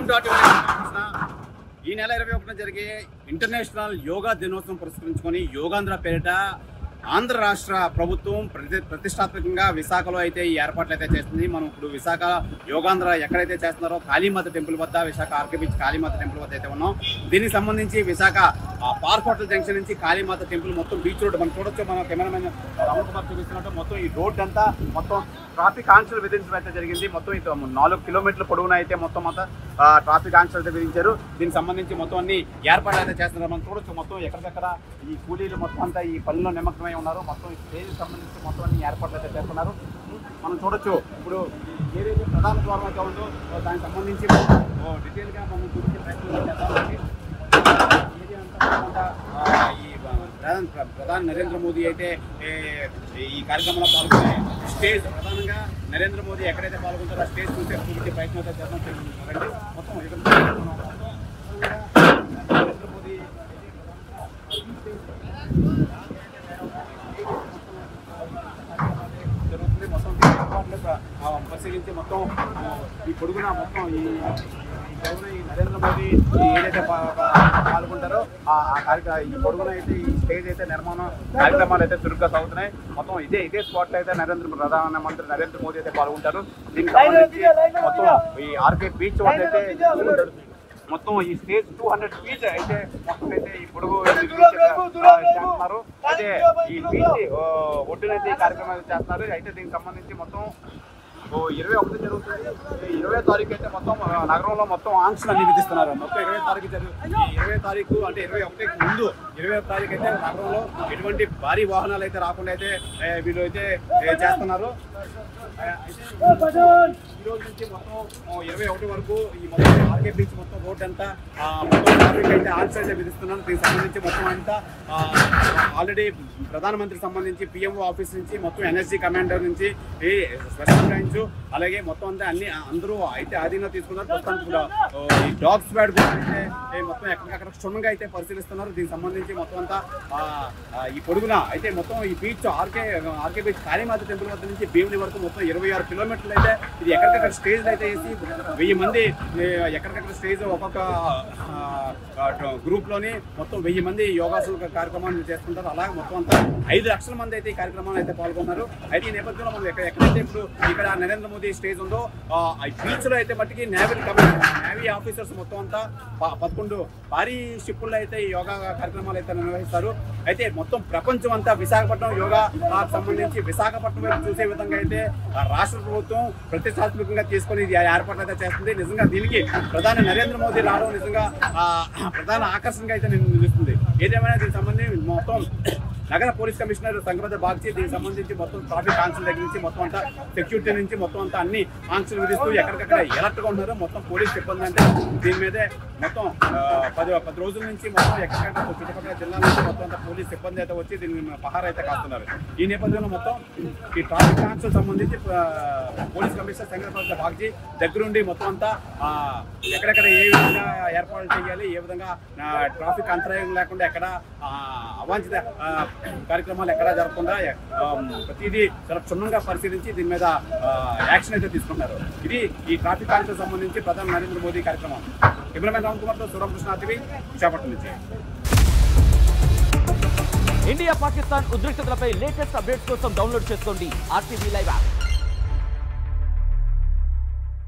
Welcome to ఈ నెల 21న జరిగే ఇంటర్నేషనల్ యోగా దినోత్సవం పురస్కరించుకొని యోగాంధ్ర పేరిట ఆంధ్ర రాష్ట్ర ప్రభుత్వం ప్రతిష్టాత్మకంగా విశాఖలో అయితే ఈ ఏర్పాట్లు అయితే చేస్తుంది. మనం ఇప్పుడు విశాఖ యోగాంధ్ర ఎక్కడైతే చేస్తున్నారో కాళీమాత టెంపుల్ వద్ద, Visakha RK beach Kalimata temple వద్ద అయితే ఉన్నాం. దీనికి సంబంధించి విశాఖ పార్క్ హోటల్ జంక్షన్ నుంచి కాళీమాత టెంపుల్ మొత్తం బీచ్ రోడ్ మనం చూడొచ్చు. మన కెమెరామెన్ రమణ కుమార్ చూపిస్తున్నట్టు మొత్తం ఈ రోడ్ అంతా మొత్తం ట్రాఫిక్ ఆంక్షలు విధించడం అయితే జరిగింది. మొత్తం 4 కిలోమీటర్ల పొడవున అయితే మొత్తం అంతా ట్రాఫిక్ ఆంక్షలు అయితే విధించారు. దీనికి సంబంధించి మొత్తం అన్ని ఏర్పాట్లు అయితే చేస్తున్నారు. మనం చూడొచ్చు మొత్తం ఎక్కడికక్కడ ఈ కూలీలు మొత్తం అంతా ఈ పనిలో నిమగ్నమై ఉన్నారు. మొత్తం ఈ స్టేజ్కి సంబంధించి మొత్తం అన్ని ఏర్పాట్లు అయితే చేస్తున్నారు. మనం చూడొచ్చు ఇప్పుడు ఏదైతే ప్రధాన ద్వారం అయితే ఉందో దానికి సంబంధించి డీటెయిల్గా మనం చూపించే ప్రయత్నం చేస్తామండి. ఈ ప్రధాని నరేంద్ర మోదీ అయితే ఈ కార్యక్రమంలో పాల్గొనే స్టేజ్ ప్రధానంగా నరేంద్ర మోదీ ఎక్కడైతే పాల్గొంటారో ఆ స్టేజ్ చూపించే ప్రయత్నం అయితే చేద్దాం. మొత్తం నరేంద్ర మోదీ జరుగుతుంది. మొత్తం ఏర్పాట్లు పరిశీలించి మొత్తం ఈ పొడుగున మొత్తం ఈ నరేంద్ర మోదీ ఏదైతే పాల్గొంటారో ఆ కార్యక్రమం ఈ పొడుగున అయితే ఈ స్టేజ్ అయితే నిర్మాణం కార్యక్రమాలు అయితే చురుగ్గా సాగుతున్నాయి. మొత్తం ఇదే స్పాట్లో అయితే ప్రధానమంత్రి నరేంద్ర మోదీ అయితే పాల్గొంటారు. దీనికి సంబంధించి మొత్తం ఈ ఆర్కే బీచ్ వద్ద అయితే మొత్తం ఈ స్టేజ్ 200 ఫీట్ అయితే మొత్తం అయితే ఈ పొడుగు చేస్తున్నారు. అయితే ఈ బీచ్ ఒడ్డునైతే ఈ కార్యక్రమాలు చేస్తున్నారు. అయితే దీనికి సంబంధించి మొత్తం 21 జరుగుతుంది. 20వ తారీఖు అయితే మొత్తం నగరంలో మొత్తం ఆంక్షలు అన్ని విధిస్తున్నారు. మొత్తం 20వ తారీఖు 20వ తారీఖు అంటే 21కి ముందు 20వ తారీఖు అయితే నగరంలో ఎటువంటి భారీ వాహనాలు అయితే రాకుండా అయితే వీళ్ళు అయితే చేస్తున్నారు. ఈ రోజు నుంచి మొత్తం 21 వరకు ఈ మొత్తం ఆర్కే బీచ్ మొత్తం రోడ్ అంతా మొత్తం ట్రాఫిక్ అయితే ఆంక్షలు అయితే విధిస్తున్నారు. దీనికి సంబంధించి మొత్తం అంతా ఆల్రెడీ ప్రధానమంత్రికి సంబంధించి పిఎంఓ ఆఫీస్ నుంచి మొత్తం ఎన్ఎస్జీ కమాండర్ నుంచి స్పెషల్ బ్రాంచ్ అలాగే మొత్తం అంతా అందరూ అయితే ఆధీనంలో తీసుకున్నారు. ప్రస్తుతానికి కూడా ఈ డాగ్ స్క్వాడ్ కూడా అయితే మొత్తం ఎక్కడికక్కడ క్షుణ్ణంగా అయితే పరిశీలిస్తున్నారు. దీనికి సంబంధించి మొత్తం అంతా ఈ పొడుగున అయితే మొత్తం ఈ beach RK beach Kalimata temple వద్ద నుంచి భీమిలి వరకు మొత్తం 26 కిలోమీటర్లు అయితే ఇది ఎక్కడికక్కడ స్టేజ్ అయితే వేసి 1000 మంది ఎక్కడికక్కడ స్టేజ్ ఒక్కొక్క గ్రూప్లోని మొత్తం 1000 మంది యోగాసన కార్యక్రమాన్ని చేసుకుంటారు. అలాగే మొత్తం అంతా 5 లక్షల మంది అయితే ఈ కార్యక్రమాలు అయితే పాల్గొన్నారు. అయితే ఈ నేపథ్యంలో మనం ఎక్కడైతే ఇప్పుడు ఇక్కడ నరేంద్ర మోదీ స్టేజ్ ఉందో ఈ బీచ్ లో అయితే మట్టికి నేవీ ఆఫీసర్స్ మొత్తం అంతా 11 భారీ షిప్పుల్లో అయితే ఈ యోగా కార్యక్రమాలు అయితే నిర్వహిస్తారు. అయితే మొత్తం ప్రపంచం అంతా విశాఖపట్నం యోగా సంబంధించి విశాఖపట్నం వైపు చూసే విధంగా అయితే రాష్ట్ర ప్రభుత్వం ప్రతిష్టాత్మకంగా తీసుకొని ఇది ఏర్పాట్లు అయితే చేస్తుంది. నిజంగా దీనికి ప్రధాని నరేంద్ర మోదీ రావడం నిజంగా ప్రధాన ఆకర్షణగా అయితే నిలుస్తుంది. ఏదేమైనా దీనికి సంబంధించి మొత్తం నగర పోలీస్ కమిషనర్ సంగబద్ద బాగ్చి దీనికి సంబంధించి మొత్తం ట్రాఫిక్ ఆంక్షల దగ్గర నుంచి మొత్తం అంతా సెక్యూరిటీ నుంచి మొత్తం అంతా అన్ని ఆంక్షలు విధిస్తూ ఎక్కడికక్కడ ఎలర్ట్గా ఉన్నారు. మొత్తం పోలీస్ సిబ్బంది అంటే దీని మీదే మొత్తం 10 రోజుల నుంచి మొత్తం ఎక్కడికక్కడ చుట్టుపక్కల జిల్లాల నుంచి మొత్తం అంతా పోలీస్ సిబ్బంది అయితే వచ్చి దీన్ని పహారా అయితే కాస్తున్నారు. ఈ నేపథ్యంలో మొత్తం ఈ ట్రాఫిక్ ఆంక్షలకు సంబంధించి పోలీస్ కమిషనర్ సంగబద్ద బాగ్చి దగ్గరుండి మొత్తం అంతా ఎక్కడెక్కడ ఏ విధంగా ఏర్పాట్లు చేయాలి, ఏ విధంగా ట్రాఫిక్ అంతరాయం లేకుండా ఎక్కడ అవాంఛిత కార్యక్రమాలు ఎక్కడా జరగకుండా ప్రతిదీ చాలా క్షుణ్ణంగా పరిశీలించి దీని మీద యాక్షన్ అయితే తీసుకున్నారు. ఇది ఈ ట్రాఫిక్ ఆంక్షలకు సంబంధించి ప్రధాని నరేంద్ర మోదీ కార్యక్రమం. కెమెరామెన్ రామ్ కుమార్తో సురకృష్ణ టీవీ విశాఖపట్నం నుంచి. ఇండియా పాకిస్తాన్ ఉద్రిక్తతలపై లేటెస్ట్ అప్డేట్స్ కోసం డౌన్లోడ్ చేసుకోండి RTV లైవ్ యాప్.